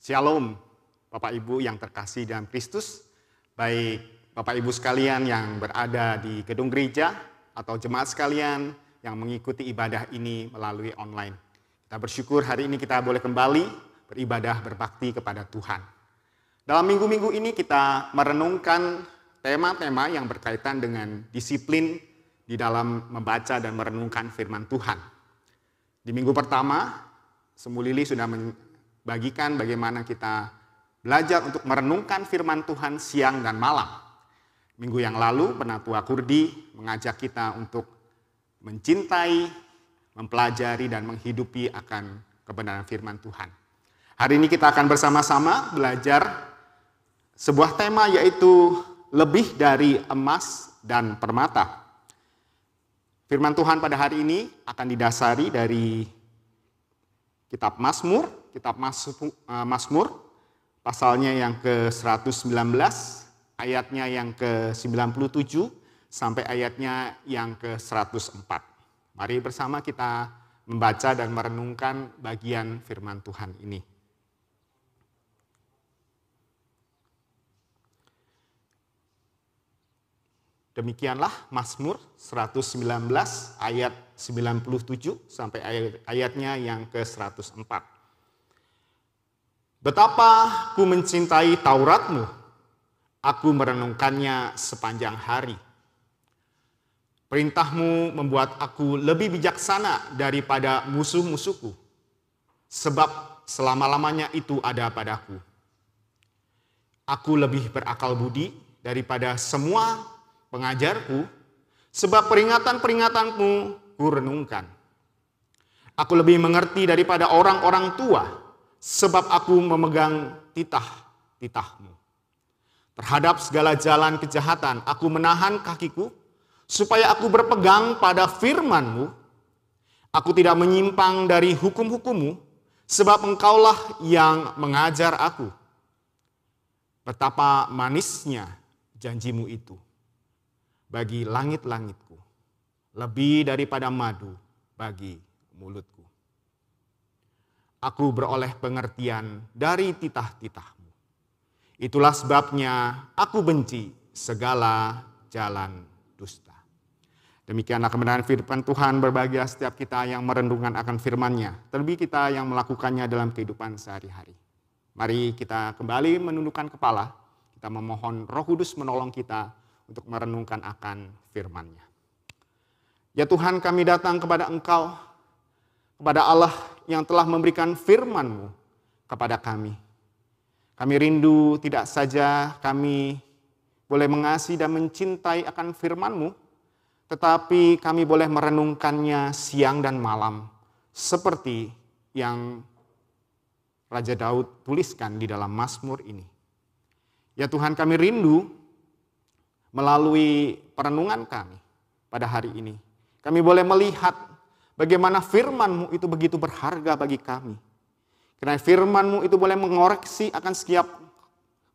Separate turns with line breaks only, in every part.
Shalom, Bapak Ibu yang terkasih dalam Kristus, baik Bapak Ibu sekalian yang berada di gedung gereja atau jemaat sekalian yang mengikuti ibadah ini melalui online. Kita bersyukur hari ini kita boleh kembali beribadah berbakti kepada Tuhan. Dalam minggu-minggu ini kita merenungkan tema-tema yang berkaitan dengan disiplin di dalam membaca dan merenungkan firman Tuhan. Di minggu pertama, Semu Lili sudah bagikan bagaimana kita belajar untuk merenungkan firman Tuhan siang dan malam. Minggu yang lalu Penatua Kurdi mengajak kita untuk mencintai, mempelajari dan menghidupi akan kebenaran firman Tuhan. Hari ini kita akan bersama-sama belajar sebuah tema yaitu lebih dari emas dan permata. Firman Tuhan pada hari ini akan didasari dari Kitab Mazmur, pasalnya yang ke-119, ayatnya yang ke-97, sampai ayatnya yang ke-104. Mari bersama kita membaca dan merenungkan bagian firman Tuhan ini. Demikianlah Mazmur 119 ayat 97 sampai ayatnya yang ke-104. Betapa ku mencintai Taurat-Mu, aku merenungkannya sepanjang hari. Perintah-Mu membuat aku lebih bijaksana daripada musuh-musuhku, sebab selama-lamanya itu ada padaku. Aku lebih berakal budi daripada semua pengajarku, sebab peringatan-peringatan-Mu ku renungkan. Aku lebih mengerti daripada orang-orang tua, sebab aku memegang titah-titah-Mu. Terhadap segala jalan kejahatan, aku menahan kakiku, supaya aku berpegang pada firman-Mu. Aku tidak menyimpang dari hukum-hukum-Mu, sebab Engkaulah yang mengajar aku. Betapa manisnya janji-Mu itu bagi langit-langitku, lebih daripada madu bagi mulutku. Aku beroleh pengertian dari titah-titah-Mu. Itulah sebabnya aku benci segala jalan dusta. Demikianlah kebenaran firman Tuhan. Berbahagia setiap kita yang merenungkan akan firman-Nya, terlebih kita yang melakukannya dalam kehidupan sehari-hari. Mari kita kembali menundukkan kepala, kita memohon Roh Kudus menolong kita untuk merenungkan akan firman-Nya. Ya Tuhan, kami datang kepada Engkau, kepada Allah yang telah memberikan firman-Mu kepada kami. Kami rindu tidak saja kami boleh mengasihi dan mencintai akan firman-Mu, tetapi kami boleh merenungkannya siang dan malam, seperti yang Raja Daud tuliskan di dalam Mazmur ini. Ya Tuhan, kami rindu melalui perenungan kami pada hari ini, kami boleh melihat bagaimana firman-Mu itu begitu berharga bagi kami. Karena firman-Mu itu boleh mengoreksi akan setiap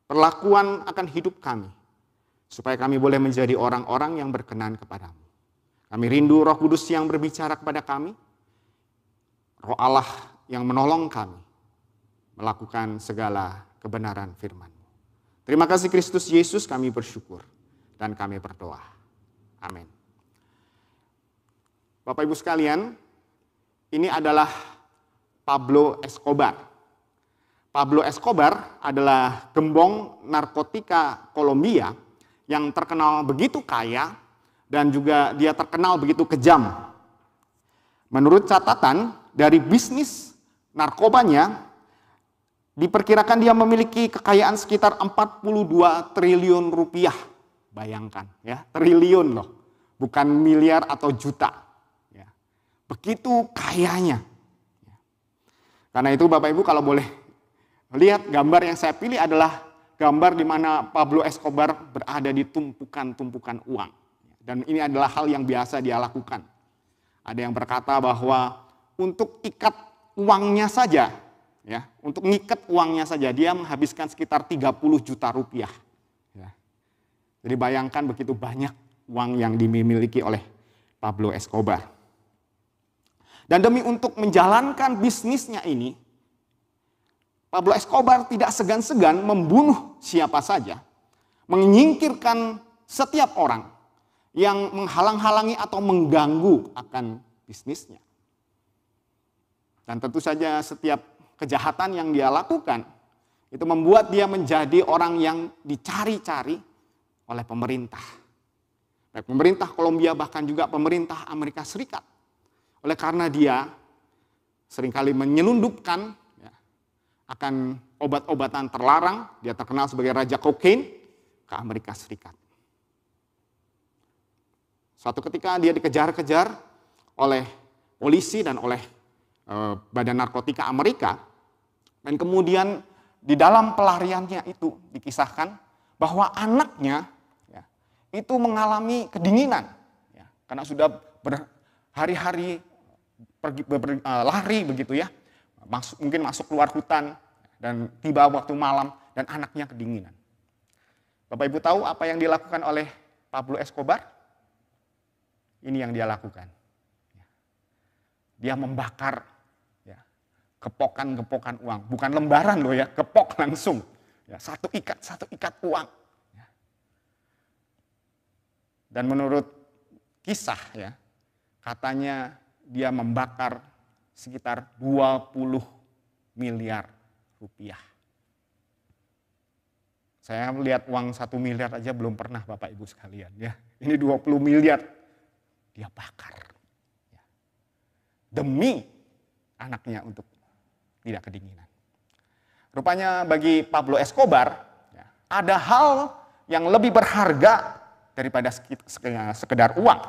perlakuan akan hidup kami, supaya kami boleh menjadi orang-orang yang berkenan kepadamu. Kami rindu Roh Kudus yang berbicara kepada kami, Roh Allah yang menolong kami melakukan segala kebenaran firman-Mu. Terima kasih Kristus Yesus, kami bersyukur dan kami berdoa. Amin. Bapak Ibu sekalian, ini adalah Pablo Escobar. Pablo Escobar adalah gembong narkotika Kolombia yang terkenal begitu kaya dan juga dia terkenal begitu kejam. Menurut catatan dari bisnis narkobanya, diperkirakan dia memiliki kekayaan sekitar 42 triliun rupiah. Bayangkan ya, triliun loh, bukan miliar atau juta. Ya. Begitu kayanya. Ya. Karena itu Bapak Ibu kalau boleh lihat gambar yang saya pilih adalah gambar di mana Pablo Escobar berada di tumpukan-tumpukan uang. Dan ini adalah hal yang biasa dia lakukan. Ada yang berkata bahwa untuk ikat uangnya saja, ya, untuk ngikat uangnya saja dia menghabiskan sekitar 30 juta rupiah. Jadi bayangkan begitu banyak uang yang dimiliki oleh Pablo Escobar. Dan demi untuk menjalankan bisnisnya ini, Pablo Escobar tidak segan-segan membunuh siapa saja, menyingkirkan setiap orang yang menghalang-halangi atau mengganggu akan bisnisnya. Dan tentu saja setiap kejahatan yang dia lakukan itu membuat dia menjadi orang yang dicari-cari oleh pemerintah. Baik pemerintah Kolombia bahkan juga pemerintah Amerika Serikat. Oleh karena dia seringkali menyelundupkan akan obat-obatan terlarang, dia terkenal sebagai Raja Kokain ke Amerika Serikat. Suatu ketika dia dikejar-kejar oleh polisi dan oleh Badan Narkotika Amerika, dan kemudian di dalam pelariannya itu dikisahkan bahwa anaknya itu mengalami kedinginan, karena sudah berhari-hari lari begitu ya, mungkin masuk keluar hutan dan tiba waktu malam dan anaknya kedinginan. Bapak Ibu tahu apa yang dilakukan oleh Pablo Escobar? Ini yang dia lakukan. Dia membakar kepokan-kepokan uang, bukan lembaran loh ya, kepok langsung, satu ikat uang. Dan menurut kisah katanya dia membakar sekitar 20 miliar rupiah. Saya melihat uang 1 miliar aja belum pernah Bapak Ibu sekalian ya. Ini 20 miliar dia bakar. Demi anaknya untuk tidak kedinginan. Rupanya bagi Pablo Escobar ada hal yang lebih berharga daripada sekedar uang.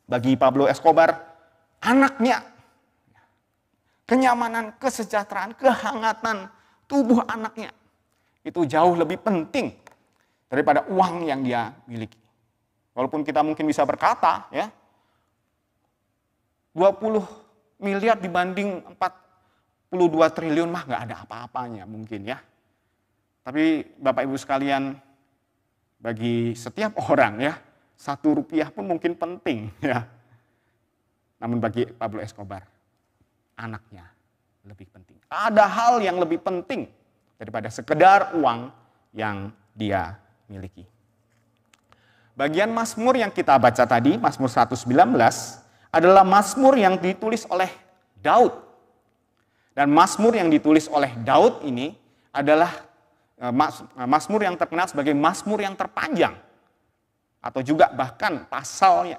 Bagi Pablo Escobar, anaknya, kenyamanan, kesejahteraan, kehangatan tubuh anaknya itu jauh lebih penting daripada uang yang dia miliki. Walaupun kita mungkin bisa berkata 20 miliar dibanding 42 triliun mah nggak ada apa-apanya mungkin ya. Tapi Bapak Ibu sekalian, bagi setiap orang 1 rupiah pun mungkin penting ya. Namun bagi Pablo Escobar, anaknya lebih penting. Ada hal yang lebih penting daripada sekedar uang yang dia miliki. Bagian Mazmur yang kita baca tadi, Mazmur 119, adalah Mazmur yang ditulis oleh Daud. Dan Mazmur yang ditulis oleh Daud ini adalah Mazmur yang terkenal sebagai Mazmur yang terpanjang. Atau juga bahkan pasal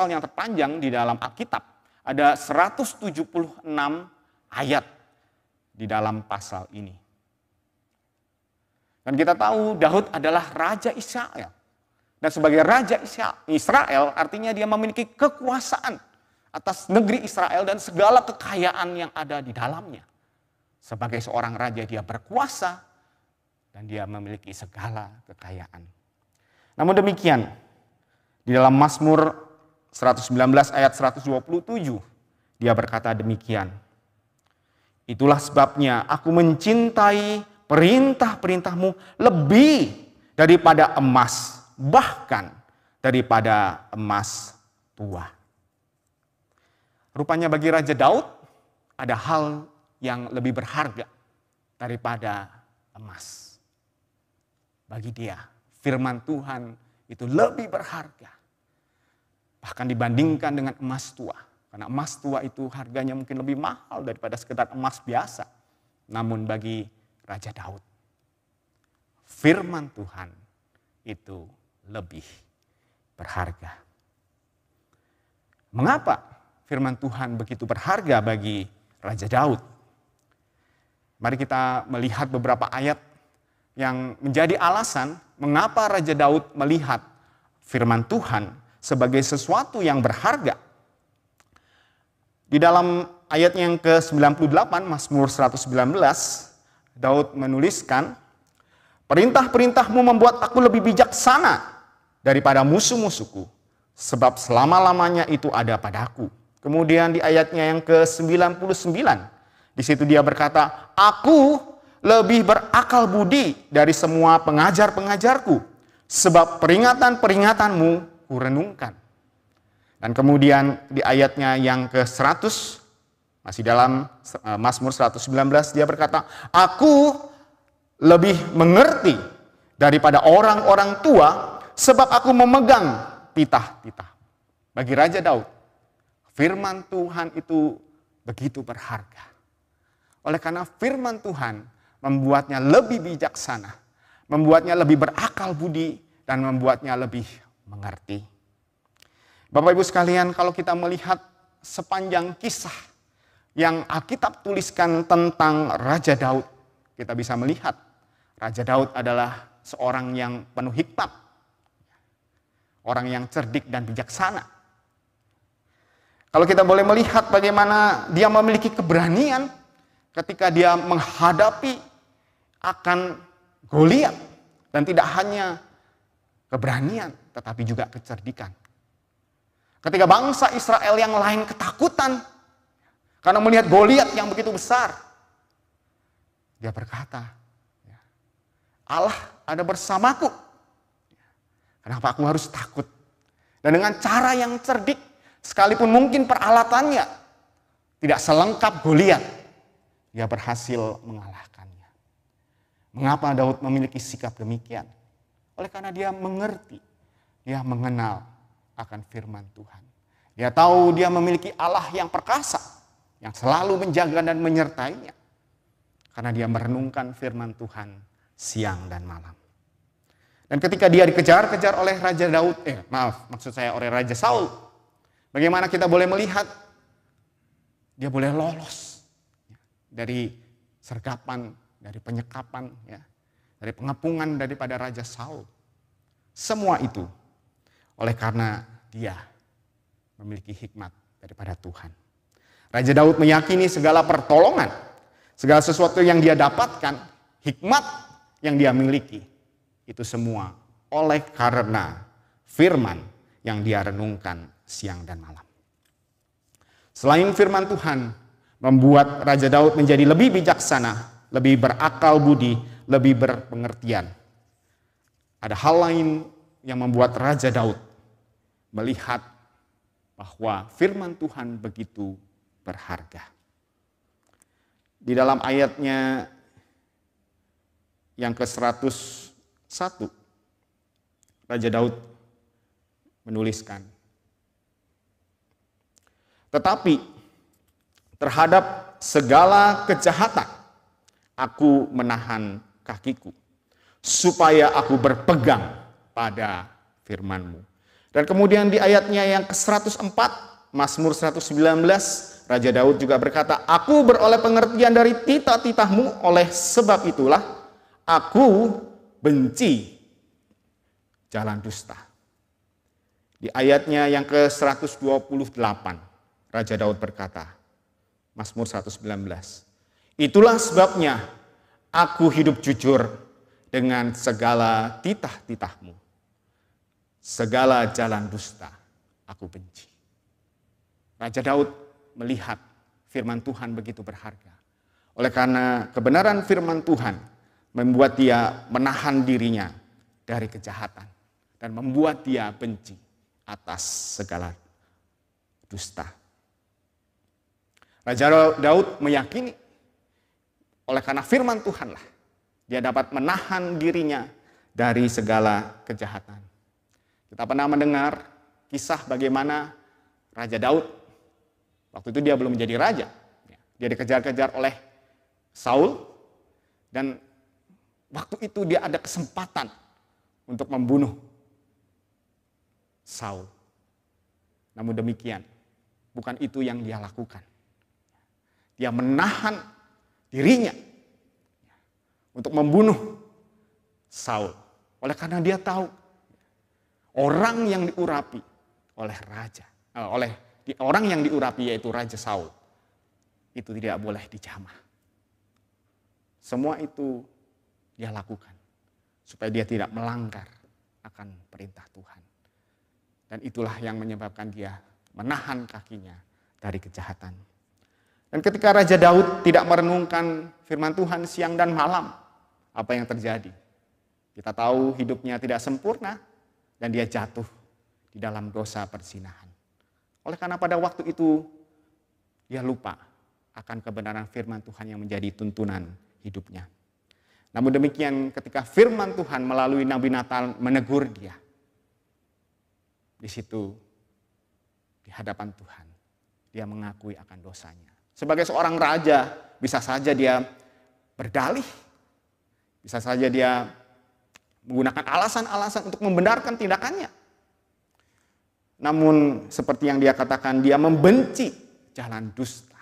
yang terpanjang di dalam Alkitab. Ada 176 ayat di dalam pasal ini. Dan kita tahu Daud adalah Raja Israel. Dan sebagai Raja Israel artinya dia memiliki kekuasaan atas negeri Israel dan segala kekayaan yang ada di dalamnya. Sebagai seorang raja dia berkuasa dan dia memiliki segala kekayaan. Namun demikian, di dalam Mazmur 119 ayat 127, dia berkata demikian. Itulah sebabnya aku mencintai perintah-perintahmu lebih daripada emas, bahkan daripada emas tua. Rupanya bagi Raja Daud ada hal yang lebih berharga daripada emas. Bagi dia, firman Tuhan itu lebih berharga. Bahkan dibandingkan dengan emas tua. Karena emas tua itu harganya mungkin lebih mahal daripada sekedar emas biasa. Namun bagi Raja Daud, firman Tuhan itu lebih berharga. Mengapa firman Tuhan begitu berharga bagi Raja Daud? Mari kita melihat beberapa ayat yang menjadi alasan mengapa Raja Daud melihat firman Tuhan sebagai sesuatu yang berharga. Di dalam ayat yang ke-98, Mazmur 119, Daud menuliskan, perintah-perintahmu membuat aku lebih bijaksana daripada musuh-musuhku, sebab selama-lamanya itu ada padaku. Kemudian di ayatnya yang ke-99, di situ dia berkata, aku lebih berakal budi dari semua pengajar-pengajarku, sebab peringatan-peringatanmu kurenungkan. Dan kemudian di ayatnya yang ke-100, Masih dalam Mazmur 119 dia berkata, aku lebih mengerti daripada orang-orang tua sebab aku memegang titah-titah. Bagi Raja Daud, firman Tuhan itu begitu berharga. Oleh karena firman Tuhan membuatnya lebih bijaksana, membuatnya lebih berakal budi, dan membuatnya lebih mengerti. Bapak Ibu sekalian, kalau kita melihat sepanjang kisah yang Alkitab tuliskan tentang Raja Daud, kita bisa melihat Raja Daud adalah seorang yang penuh hikmat, orang yang cerdik dan bijaksana. Kalau kita boleh melihat bagaimana dia memiliki keberanian ketika dia menghadapi akan Goliat, dan tidak hanya keberanian tetapi juga kecerdikan. Ketika bangsa Israel yang lain ketakutan karena melihat Goliat yang begitu besar, dia berkata, Allah ada bersamaku. Kenapa aku harus takut? Dan dengan cara yang cerdik, sekalipun mungkin peralatannya tidak selengkap Goliat, dia berhasil mengalahkannya. Mengapa Daud memiliki sikap demikian? Oleh karena dia mengerti, dia mengenal akan firman Tuhan. Dia tahu dia memiliki Allah yang perkasa, yang selalu menjaga dan menyertainya. Karena dia merenungkan firman Tuhan siang dan malam. Dan ketika dia dikejar-kejar oleh Raja Daud, oleh Raja Saul, bagaimana kita boleh melihat dia boleh lolos dari sergapan, dari penyekapan, dari pengepungan daripada Raja Saul. Semua itu oleh karena dia memiliki hikmat daripada Tuhan. Raja Daud meyakini segala pertolongan, segala sesuatu yang dia dapatkan, hikmat yang dia miliki, itu semua oleh karena firman yang dia renungkan siang dan malam. Selain firman Tuhan membuat Raja Daud menjadi lebih bijaksana, lebih berakal budi, lebih berpengertian. Ada hal lain yang membuat Raja Daud melihat bahwa firman Tuhan begitu berharga. Di dalam ayatnya yang ke-101, Raja Daud menuliskan, tetapi terhadap segala kejahatan aku menahan kakiku, supaya aku berpegang pada firman-Mu. Dan kemudian di ayatnya yang ke-104, Mazmur 119, Raja Daud juga berkata, aku beroleh pengertian dari titah-titah-Mu, oleh sebab itulah aku benci jalan dusta. Di ayatnya yang ke-128, Raja Daud berkata, Mazmur 119, itulah sebabnya aku hidup jujur dengan segala titah-titah-Mu. Segala jalan dusta aku benci. Raja Daud melihat firman Tuhan begitu berharga. Oleh karena kebenaran firman Tuhan membuat dia menahan dirinya dari kejahatan dan membuat dia benci atas segala dusta. Raja Daud meyakini oleh karena firman Tuhanlah dia dapat menahan dirinya dari segala kejahatan. Kita pernah mendengar kisah bagaimana Raja Daud, waktu itu dia belum menjadi raja. Dia dikejar-kejar oleh Saul, dan waktu itu dia ada kesempatan untuk membunuh Saul. Namun demikian, bukan itu yang dia lakukan. Dia menahan dirinya untuk membunuh Saul. Oleh karena dia tahu orang yang diurapi oleh orang yang diurapi yaitu Raja Saul itu tidak boleh dijamah. Semua itu dia lakukan supaya dia tidak melanggar akan perintah Tuhan. Dan itulah yang menyebabkan dia menahan kakinya dari kejahatan. Dan ketika Raja Daud tidak merenungkan firman Tuhan siang dan malam, apa yang terjadi? Kita tahu hidupnya tidak sempurna dan dia jatuh di dalam dosa perzinahan. Oleh karena pada waktu itu dia lupa akan kebenaran firman Tuhan yang menjadi tuntunan hidupnya. Namun demikian ketika firman Tuhan melalui Nabi Natan menegur dia, di situ di hadapan Tuhan dia mengakui akan dosanya. Sebagai seorang raja bisa saja dia berdalih, bisa saja dia menggunakan alasan-alasan untuk membenarkan tindakannya. Namun seperti yang dia katakan, dia membenci jalan dusta.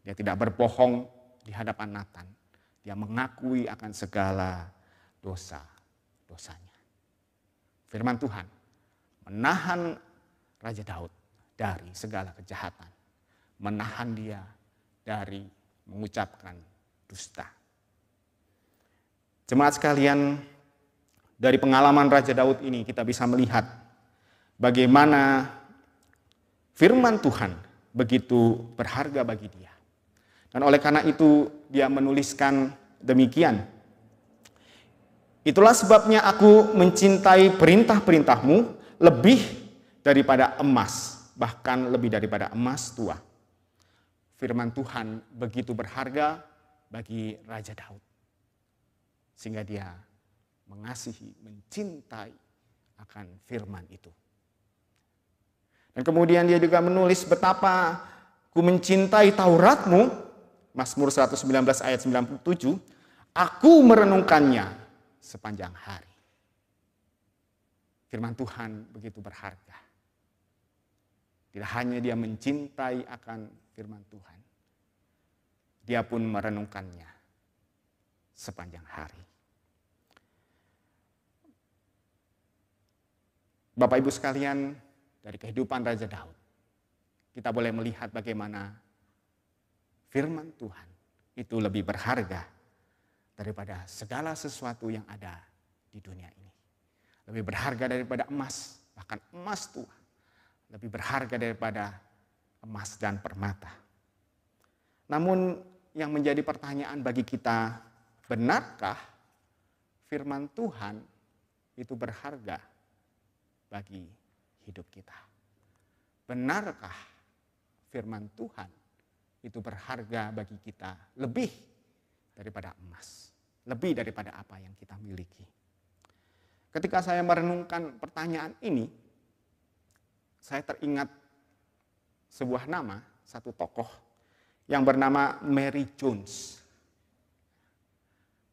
Dia tidak berbohong di hadapan Natan. Dia mengakui akan segala dosa-dosanya. Firman Tuhan menahan Raja Daud dari segala kejahatan. Menahan dia dari mengucapkan dusta. Jemaat sekalian, dari pengalaman Raja Daud ini kita bisa melihat bagaimana firman Tuhan begitu berharga bagi dia. Dan oleh karena itu dia menuliskan demikian. Itulah sebabnya aku mencintai perintah-perintahmu lebih daripada emas, bahkan lebih daripada emas tua. Firman Tuhan begitu berharga bagi Raja Daud. Sehingga dia mengasihi, mencintai akan firman itu. Dan kemudian dia juga menulis betapa ku mencintai Tauratmu, Mazmur 119 ayat 97, aku merenungkannya sepanjang hari. Firman Tuhan begitu berharga. Tidak hanya dia mencintai akan firman Tuhan, dia pun merenungkannya sepanjang hari. Bapak Ibu sekalian, dari kehidupan Raja Daud, kita boleh melihat bagaimana firman Tuhan itu lebih berharga daripada segala sesuatu yang ada di dunia ini. Lebih berharga daripada emas, bahkan emas tua. Lebih berharga daripada emas dan permata. Namun yang menjadi pertanyaan bagi kita, benarkah firman Tuhan itu berharga bagi hidup kita? Benarkah firman Tuhan itu berharga bagi kita lebih daripada emas, lebih daripada apa yang kita miliki? Ketika saya merenungkan pertanyaan ini, saya teringat sebuah nama, satu tokoh yang bernama Mary Jones.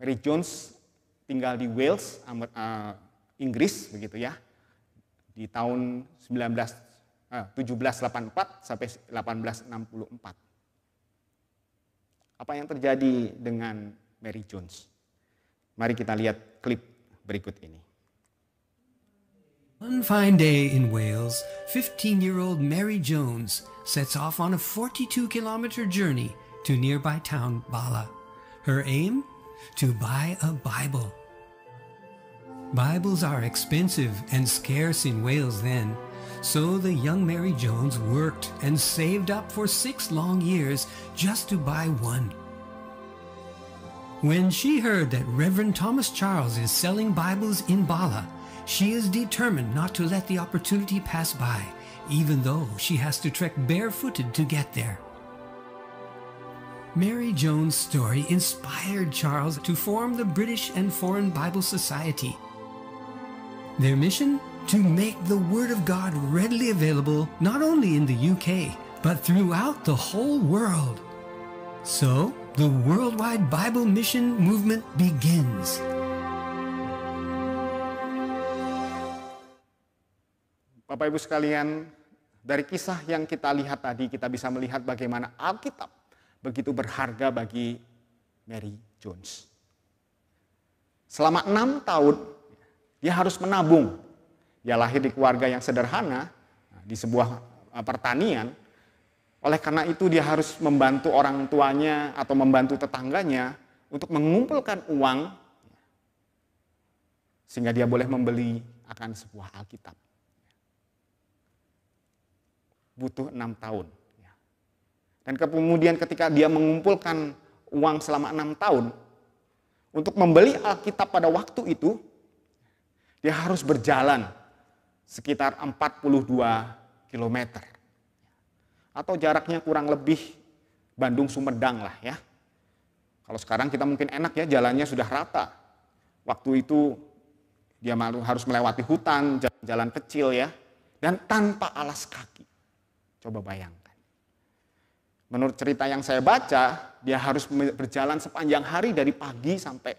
Mary Jones tinggal di Wales, Inggris begitu ya, di tahun 1784 sampai 1864. Apa yang terjadi dengan Mary Jones? Mari kita lihat klip berikut ini.
One fine day in Wales, 15-year-old Mary Jones sets off on a 42-kilometer journey to nearby town Bala. Her aim? To buy a Bible. Bibles are expensive and scarce in Wales then, so the young Mary Jones worked and saved up for 6 long years just to buy one. When she heard that Reverend Thomas Charles is selling Bibles in Bala, she is determined not to let the opportunity pass by, even though she has to trek barefooted to get there. Mary Jones' story inspired Charles to form the British and Foreign Bible Society. Their mission? To make the Word of God readily available not only in the UK, but throughout the whole world. So, the worldwide Bible mission movement begins.
Bapak Ibu sekalian, dari kisah yang kita lihat tadi, kita bisa melihat bagaimana Alkitab begitu berharga bagi Mary Jones. Selama 6 tahun, dia harus menabung. Dia lahir di keluarga yang sederhana, di sebuah pertanian. Oleh karena itu dia harus membantu orang tuanya atau membantu tetangganya untuk mengumpulkan uang, sehingga dia boleh membeli akan sebuah Alkitab. Butuh 6 tahun. Dan kemudian ketika dia mengumpulkan uang selama 6 tahun, untuk membeli Alkitab pada waktu itu, dia harus berjalan sekitar 42 km. Atau jaraknya kurang lebih Bandung Sumedang lah ya. Kalau sekarang kita mungkin enak ya, jalannya sudah rata. Waktu itu dia harus melewati hutan, jalan kecil ya, dan tanpa alas kaki. Coba bayangkan. Menurut cerita yang saya baca, dia harus berjalan sepanjang hari dari pagi sampai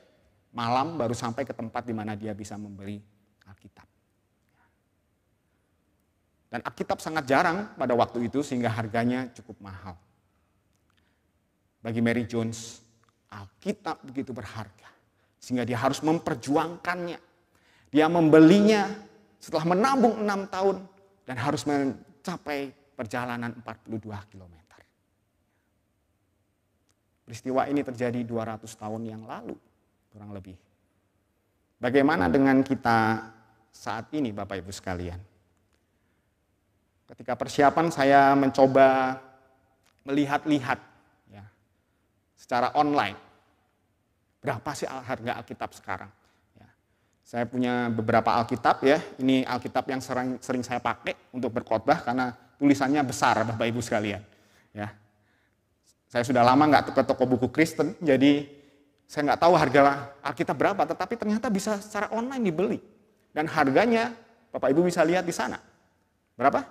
malam baru sampai ke tempat di mana dia bisa membeli Alkitab. Dan Alkitab sangat jarang pada waktu itu sehingga harganya cukup mahal. Bagi Mary Jones, Alkitab begitu berharga sehingga dia harus memperjuangkannya. Dia membelinya setelah menabung 6 tahun dan harus mencapai perjalanan 42 km. Peristiwa ini terjadi 200 tahun yang lalu, kurang lebih. Bagaimana dengan kita saat ini, Bapak Ibu sekalian? Ketika persiapan saya mencoba melihat-lihat ya, secara online. Berapa sih harga Alkitab sekarang? Ya. Saya punya beberapa Alkitab ya. Ini Alkitab yang sering saya pakai untuk berkhotbah karena tulisannya besar, Bapak Ibu sekalian. Ya. Saya sudah lama nggak ke toko buku Kristen, jadi saya nggak tahu harga Alkitab berapa, tetapi ternyata bisa secara online dibeli. Dan harganya, Bapak Ibu bisa lihat di sana. Berapa?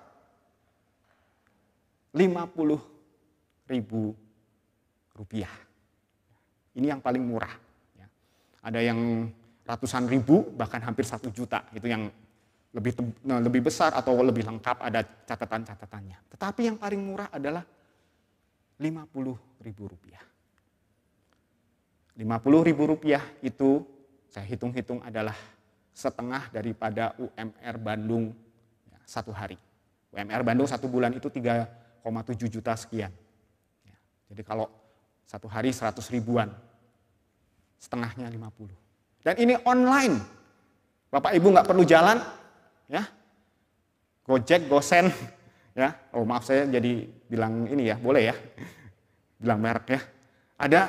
50.000 rupiah. Ini yang paling murah. Ada yang ratusan ribu, bahkan hampir 1 juta. Itu yang lebih besar atau lebih lengkap, ada catatan-catatannya. Tetapi yang paling murah adalah 50.000 rupiah. 50.000 rupiah itu saya hitung-hitung adalah setengah daripada UMR Bandung satu hari. UMR Bandung 1 bulan itu 3,7 juta sekian. Jadi kalau satu hari 100 ribuan, setengahnya 50. Dan ini online. Bapak Ibu nggak perlu jalan, ya. Gojek, Gosen, ya. Oh maaf saya jadi bilang ini ya, boleh ya. Bilang merek ya. Ada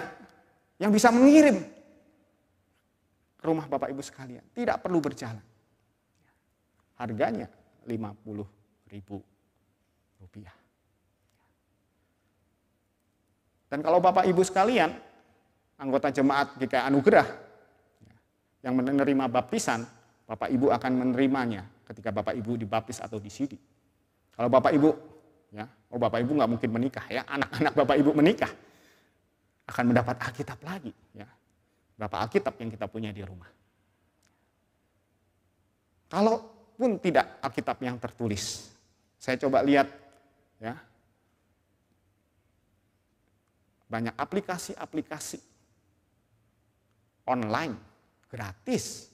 yang bisa mengirim ke rumah Bapak Ibu sekalian. Tidak perlu berjalan. Harganya 50.000 rupiah. Dan kalau Bapak Ibu sekalian, anggota jemaat GKI Anugerah yang menerima baptisan, Bapak Ibu akan menerimanya ketika Bapak Ibu dibaptis atau disidi. Kalau Bapak Ibu, ya, Bapak Ibu nggak mungkin menikah ya, anak-anak Bapak Ibu menikah akan mendapat Alkitab lagi, ya, berapa Alkitab yang kita punya di rumah. Kalaupun tidak Alkitab yang tertulis, saya coba lihat, ya, banyak aplikasi-aplikasi online gratis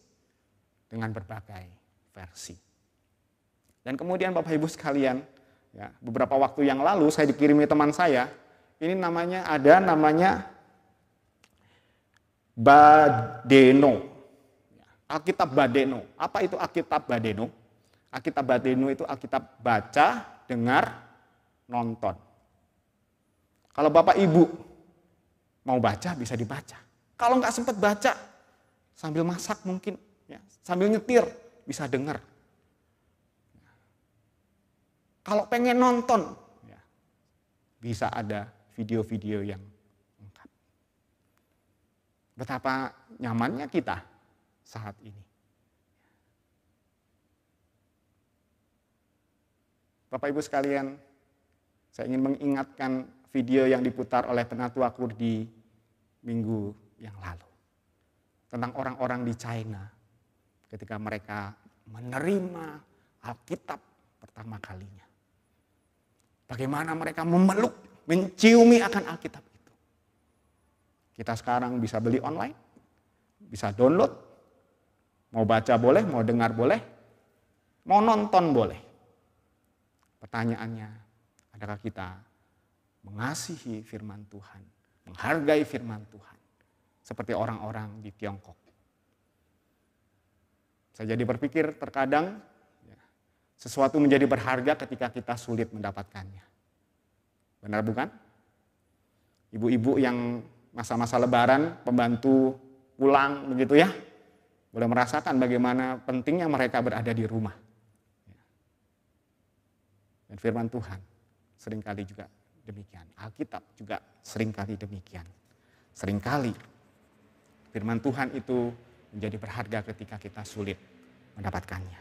dengan berbagai versi. Dan kemudian Bapak Ibu sekalian, ya, beberapa waktu yang lalu saya dikirimi teman saya, ini namanya Badeno. Alkitab Badeno. Apa itu Alkitab Badeno? Alkitab Badeno itu Alkitab baca, dengar, nonton. Kalau Bapak Ibu mau baca bisa dibaca. Kalau nggak sempat baca, sambil masak mungkin, ya, sambil nyetir bisa dengar. Kalau pengen nonton, ya, bisa ada video-video yang lengkap. Betapa nyamannya kita saat ini. Bapak Ibu sekalian, saya ingin mengingatkan video yang diputar oleh Penatua Kurdi minggu yang lalu. Tentang orang-orang di China ketika mereka menerima Alkitab pertama kalinya. Bagaimana mereka memeluk, menciumi akan Alkitab itu. Kita sekarang bisa beli online, bisa download, mau baca boleh, mau dengar boleh, mau nonton boleh. Pertanyaannya, adakah kita mengasihi firman Tuhan, menghargai firman Tuhan, seperti orang-orang di Tiongkok? Saya jadi berpikir terkadang sesuatu menjadi berharga ketika kita sulit mendapatkannya. Benar bukan? Ibu-ibu yang masa-masa lebaran, pembantu pulang begitu ya, boleh merasakan bagaimana pentingnya mereka berada di rumah. Dan firman Tuhan seringkali juga demikian. Alkitab juga seringkali demikian. Seringkali firman Tuhan itu menjadi berharga ketika kita sulit mendapatkannya.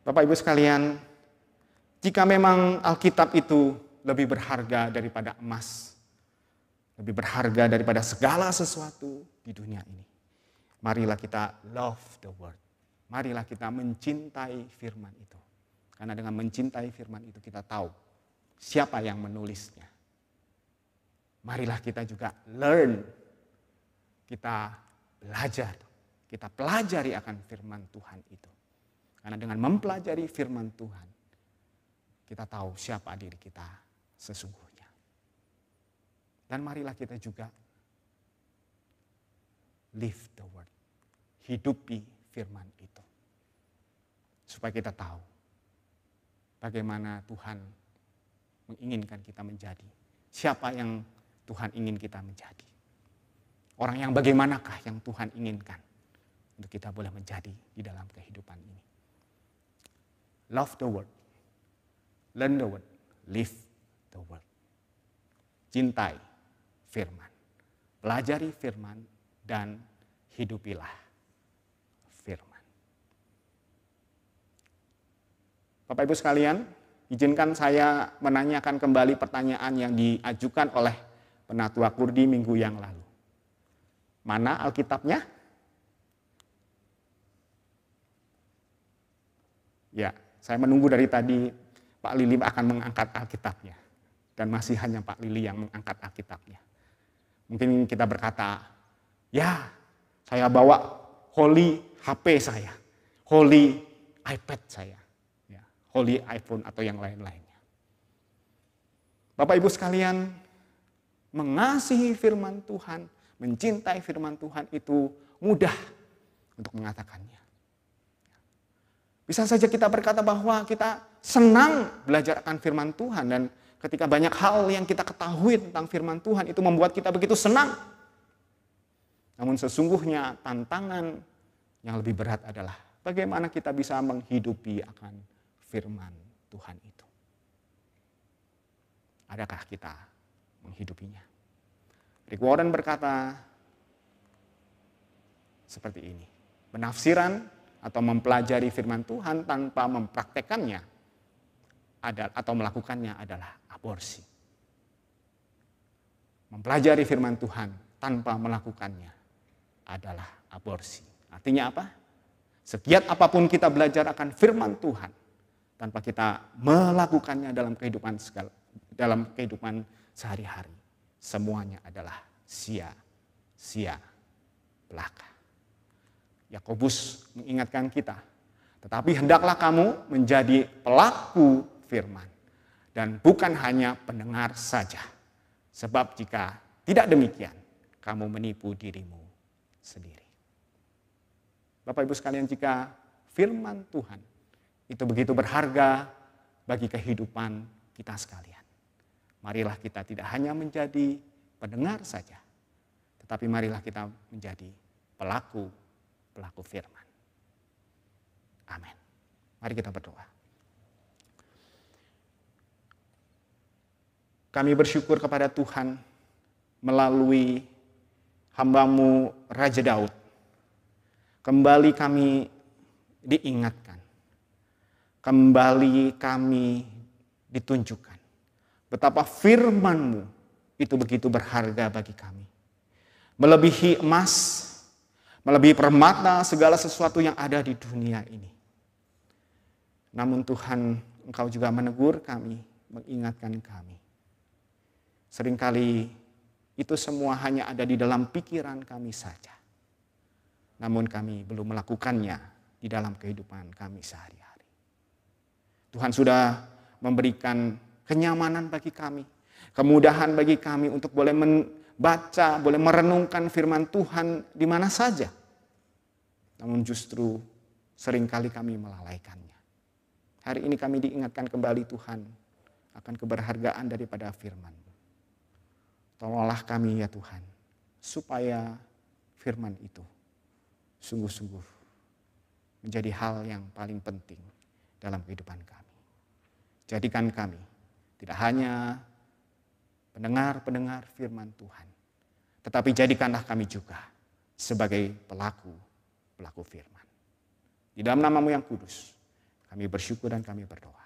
Bapak Ibu sekalian, jika memang Alkitab itu lebih berharga daripada emas, lebih berharga daripada segala sesuatu di dunia ini, marilah kita love the word. Marilah kita mencintai firman itu. Karena dengan mencintai firman itu kita tahu siapa yang menulisnya. Marilah kita juga learn. Kita belajar. Kita pelajari akan firman Tuhan itu. Karena dengan mempelajari firman Tuhan, kita tahu siapa diri kita sesungguhnya. Dan marilah kita juga live the word. Hidupi firman itu. Supaya kita tahu bagaimana Tuhan menginginkan kita menjadi. Siapa yang Tuhan ingin kita menjadi. Orang yang bagaimanakah yang Tuhan inginkan untuk kita boleh menjadi di dalam kehidupan ini. Love the word. Learn the word. Live the word. Cintai firman. Pelajari firman dan hidupilah firman. Bapak Ibu sekalian, izinkan saya menanyakan kembali pertanyaan yang diajukan oleh Penatua Kurdi minggu yang lalu. Mana Alkitabnya? Ya, saya menunggu dari tadi Pak Lili akan mengangkat Alkitabnya. Dan masih hanya Pak Lili yang mengangkat Alkitabnya. Mungkin kita berkata, ya saya bawa holy HP saya, holy iPad saya, ya, holy iPhone atau yang lain-lainnya. Bapak Ibu sekalian, mengasihi firman Tuhan, mencintai firman Tuhan itu mudah untuk mengatakannya. Bisa saja kita berkata bahwa kita senang belajar akan firman Tuhan dan ketika banyak hal yang kita ketahui tentang firman Tuhan itu membuat kita begitu senang. Namun sesungguhnya tantangan yang lebih berat adalah bagaimana kita bisa menghidupi akan firman Tuhan itu. Adakah kita menghidupinya? Rick Warren berkata seperti ini. Penafsiran atau mempelajari firman Tuhan tanpa mempraktekannya atau melakukannya adalah aborsi. Mempelajari firman Tuhan tanpa melakukannya adalah aborsi. Artinya apa? Segiat apapun kita belajar akan firman Tuhan tanpa kita melakukannya dalam kehidupan sehari-hari, semuanya adalah sia-sia belaka. Yakobus mengingatkan kita, tetapi hendaklah kamu menjadi pelaku firman dan bukan hanya pendengar saja. Sebab jika tidak demikian, kamu menipu dirimu sendiri. Bapak Ibu sekalian, jika firman Tuhan itu begitu berharga bagi kehidupan kita sekalian, marilah kita tidak hanya menjadi pendengar saja, tetapi marilah kita menjadi pelaku firman. Amin. Mari kita berdoa. Kami bersyukur kepada Tuhan melalui hamba-Mu Raja Daud. Kembali kami diingatkan. Kembali kami ditunjukkan betapa firman-Mu itu begitu berharga bagi kami. Melebihi emas, melebihi permata segala sesuatu yang ada di dunia ini. Namun Tuhan, Engkau juga menegur kami, mengingatkan kami. Seringkali itu semua hanya ada di dalam pikiran kami saja. Namun kami belum melakukannya di dalam kehidupan kami sehari-hari. Tuhan sudah memberikan kenyamanan bagi kami, kemudahan bagi kami untuk boleh membaca, boleh merenungkan firman Tuhan di mana saja. Namun justru seringkali kami melalaikannya. Hari ini kami diingatkan kembali Tuhan akan keberhargaan daripada firman-Mu. Tolonglah kami ya Tuhan, supaya firman itu sungguh-sungguh menjadi hal yang paling penting dalam kehidupan kami. Jadikan kami tidak hanya pendengar-pendengar firman Tuhan, tetapi jadikanlah kami juga sebagai pelaku firman. Di dalam nama-Mu yang kudus, kami bersyukur dan kami berdoa.